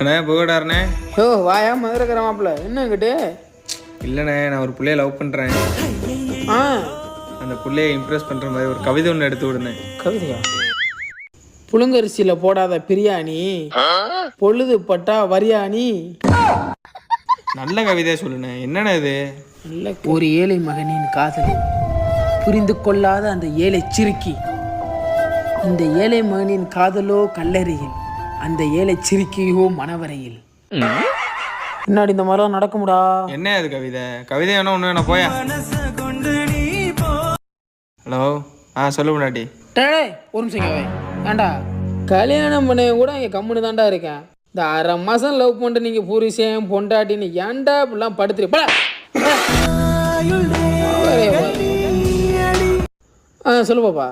அண்ணே புகடாருண்ணே. யோ வாயா மதுரைக்கிற மாப்பிள்ள என்ன கிட்டே? இல்லைண்ணே, நான் ஒரு பிள்ளைய லவ் பண்ணுறேன். ஆ அந்த பிள்ளைய இம்ப்ரெஸ் பண்ணுற மாதிரி ஒரு கவிதை ஒன்று எடுத்து விடுனே. கவிதையா? புழுங்கரிசியில் போடாத பிரியாணி, பொழுது பட்டா வரியாணி. நல்ல கவிதையா சொல்லுண்ணே. என்னண்ணே இது? ஒரு ஏழை மகனின் காதலை புரிந்து கொள்ளாத அந்த ஏழை சிறுக்கி, இந்த ஏழை மகனின் காதலோ கல்லறையில், அந்த ஏழை சிறுக்கியோ மனவரையில். முன்னாடி இந்த மாதிரிலாம் நடக்கும்டா. என்ன அது கவிதை? கவிதை வேணா ஒன்று வேணா போயா. ஹலோ, சொல்லு முன்னாடி. ஒரு நிமிஷம் ஏண்டா கல்யாணம் பண்ண கூட இங்கே கம்முன்னு தான்டா இருக்கேன். இந்த 1/2 மாதம் லவ் பண்ணிட்டு நீங்கள் புருஷன் பொண்டாட்டின்னு ஏன்டா இப்படிலாம் படுத்துரு. சொல்லு பாப்பா.